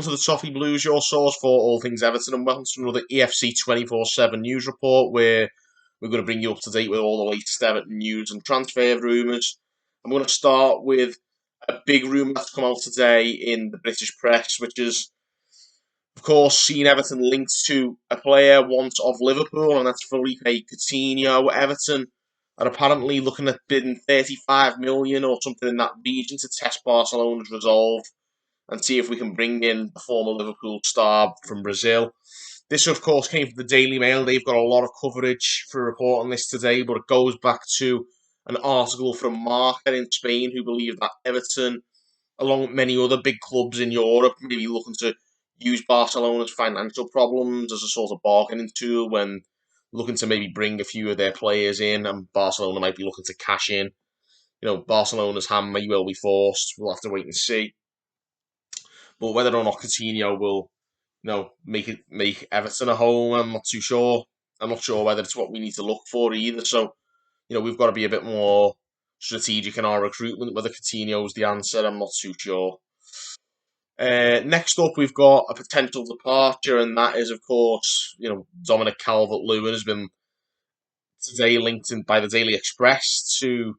Welcome to the Toffee Blues, your source for all things Everton, and welcome to another EFC 24/7 news report where we're going to bring you up to date with all the latest Everton news and transfer rumours. I'm going to start with a big rumour that's come out today in the British press, which is, of course, seen Everton linked to a player once of Liverpool, and that's Philippe Coutinho. Everton are apparently looking at bidding 35 million or something in that region to test Barcelona's resolve and see if we can bring in the former Liverpool star from Brazil. This, of course, came from the Daily Mail. They've got a lot of coverage for reporting this today, but it goes back to an article from Marca in Spain who believe that Everton, along with many other big clubs in Europe, may be looking to use Barcelona's financial problems as a sort of bargaining tool when looking to maybe bring a few of their players in, and Barcelona might be looking to cash in. Barcelona's hand may well be forced. We'll have to wait and see. But whether or not Coutinho will, make Everton a home, I'm not too sure. I'm not sure whether it's what we need to look for either. So, we've got to be a bit more strategic in our recruitment. Whether Coutinho's the answer, I'm not too sure. Next up, we've got a potential departure, and that is, of course, Dominic Calvert-Lewin has been today linked in by the Daily Express to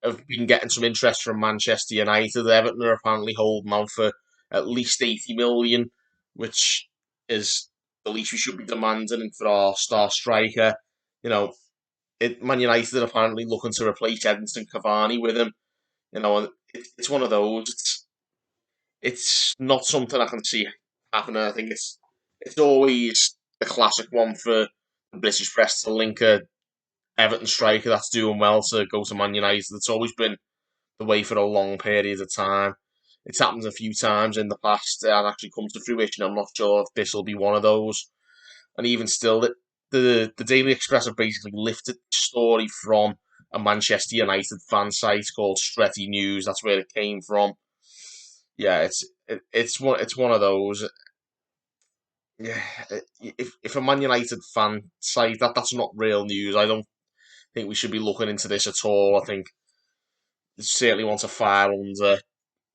have been getting some interest from Manchester United. Everton are apparently holding out for at least 80 million, which is the least we should be demanding for our star striker. Man United are apparently looking to replace Edinson Cavani with him. And it's one of those. It's not something I can see happening. I think it's always a classic one for the British press to link a Everton striker that's doing well to go to Man United. It's always been the way for a long period of time. It's happened a few times in the past and actually comes to fruition. I'm not sure if this will be one of those. And even still, the Daily Express have basically lifted the story from a Manchester United fan site called Stretty News. That's where it came from. Yeah, it's one of those. Yeah, if a Man United fan site that's not real news. I don't think we should be looking into this at all. I think they certainly want to file under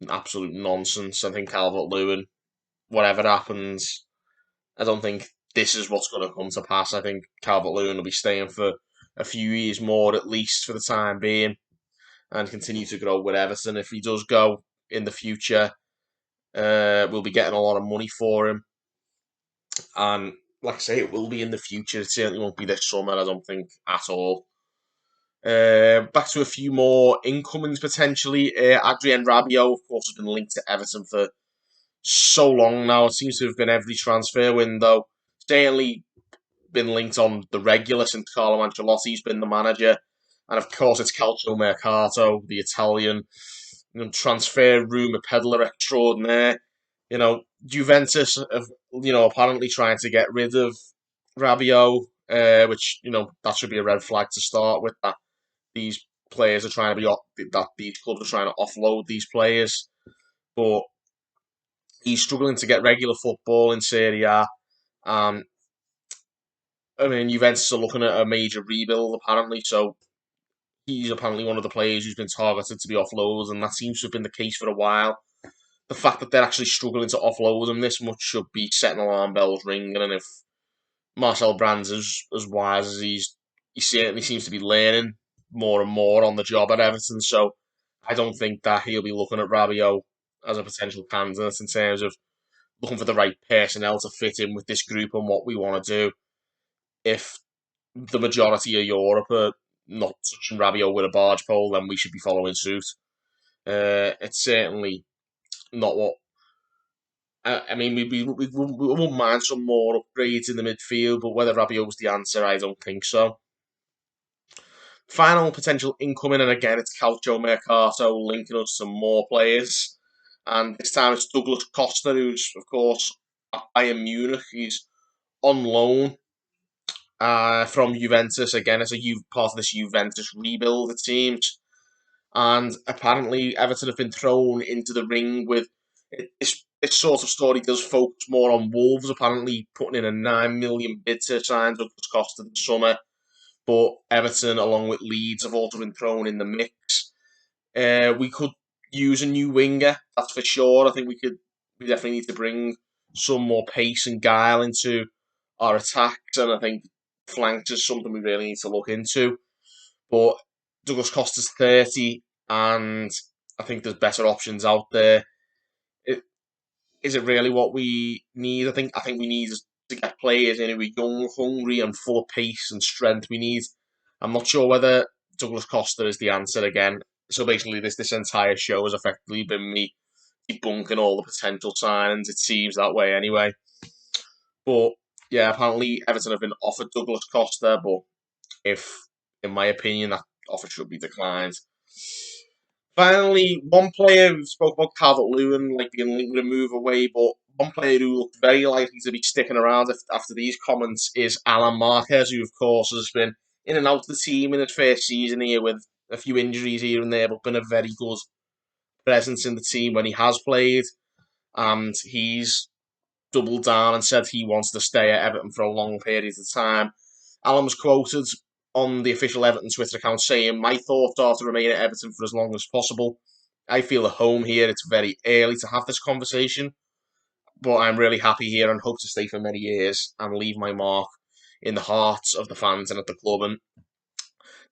absolute nonsense. I think Calvert-Lewin, whatever happens, I don't think this is what's going to come to pass. I think Calvert-Lewin will be staying for a few years more at least for the time being and continue to grow with Everton. If he does go in the future, we'll be getting a lot of money for him. And like I say, it will be in the future. It certainly won't be this summer, I don't think, at all. Back to a few more incomings potentially. Adrien Rabiot, of course, has been linked to Everton for so long now. It seems to have been every transfer window. Certainly been linked on the regular since Carlo Ancelotti's been the manager. And of course, it's Calcio Mercato, the Italian transfer rumour peddler extraordinaire. Juventus have, apparently trying to get rid of Rabiot, which, that should be a red flag to start with. That these players are trying to that these clubs are trying to offload these players, but he's struggling to get regular football in Serie A. Juventus are looking at a major rebuild apparently, so he's apparently one of the players who's been targeted to be offloaded, and that seems to have been the case for a while. The fact that they're actually struggling to offload him this much should be setting alarm bells ringing, and if Marcel Brands is as wise as he certainly seems to be learning more and more on the job at Everton, so I don't think that he'll be looking at Rabiot as a potential candidate in terms of looking for the right personnel to fit in with this group and what we want to do. If the majority of Europe are not touching Rabiot with a barge pole, then we should be following suit. It's certainly not what. We wouldn't mind some more upgrades in the midfield, but whether Rabiot's the answer, I don't think so. Final potential incoming, and again, it's Calcio Mercato linking us to more players. And this time it's Douglas Costa, who's, of course, at Bayern Munich. He's on loan from Juventus. Again, it's a part of this Juventus rebuild, it seems. And apparently Everton have been thrown into the ring with this sort of story does focus more on Wolves apparently putting in a 9 million bid to sign Douglas Costa this summer. But Everton, along with Leeds, have also been thrown in the mix. We could use a new winger, that's for sure. I think we could we definitely need to bring some more pace and guile into our attacks, and I think flanks is something we really need to look into. But Douglas Costa's 30, and I think there's better options out there. Is it really what we need? I think we need to get players in who are young, hungry, and full of pace and strength. I'm not sure whether Douglas Costa is the answer again. So basically, this entire show has effectively been me debunking all the potential signings. It seems that way anyway. But yeah, apparently Everton have been offered Douglas Costa, but if, in my opinion, that offer should be declined. Finally, one player who spoke about Calvert-Lewin like being linked with a move away, but one player who looked very likely to be sticking around after these comments is Allan Marquez, who of course has been in and out of the team in his first season here with a few injuries here and there, but been a very good presence in the team when he has played, and he's doubled down and said he wants to stay at Everton for a long period of time. Allan was quoted on the official Everton Twitter account saying, "My thoughts are to remain at Everton for as long as possible. I feel at home here. It's very early to have this conversation, but I'm really happy here and hope to stay for many years and leave my mark in the hearts of the fans and at the club." And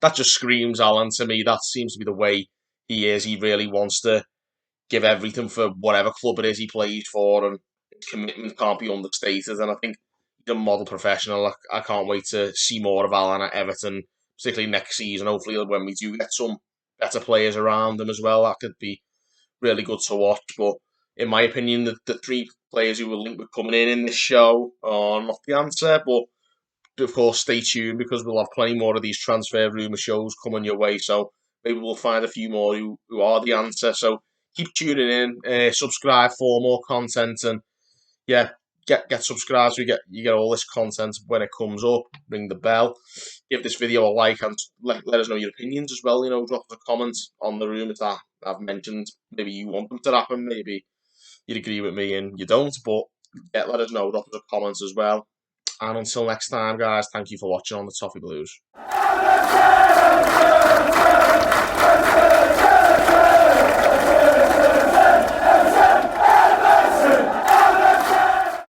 that just screams Allan to me. That seems to be the way he is. He really wants to give everything for whatever club it is he plays for, and commitment can't be understated. And I think he's a model professional. I can't wait to see more of Allan at Everton, particularly next season. Hopefully, when we do get some better players around him as well, that could be really good to watch. But in my opinion, the three players who were linked with coming in this show are not the answer. But of course, stay tuned because we'll have plenty more of these transfer rumour shows coming your way. So maybe we'll find a few more who are the answer. So keep tuning in, subscribe for more content, and yeah, get subscribed so you get all this content when it comes up. Ring the bell, give this video a like, and let us know your opinions as well. Drop us a comment on the rumours that I've mentioned. Maybe you want them to happen, maybe you'd agree with me and you don't, but let us know. Drop us a comment as well. And until next time, guys, thank you for watching on the Toffee Blues.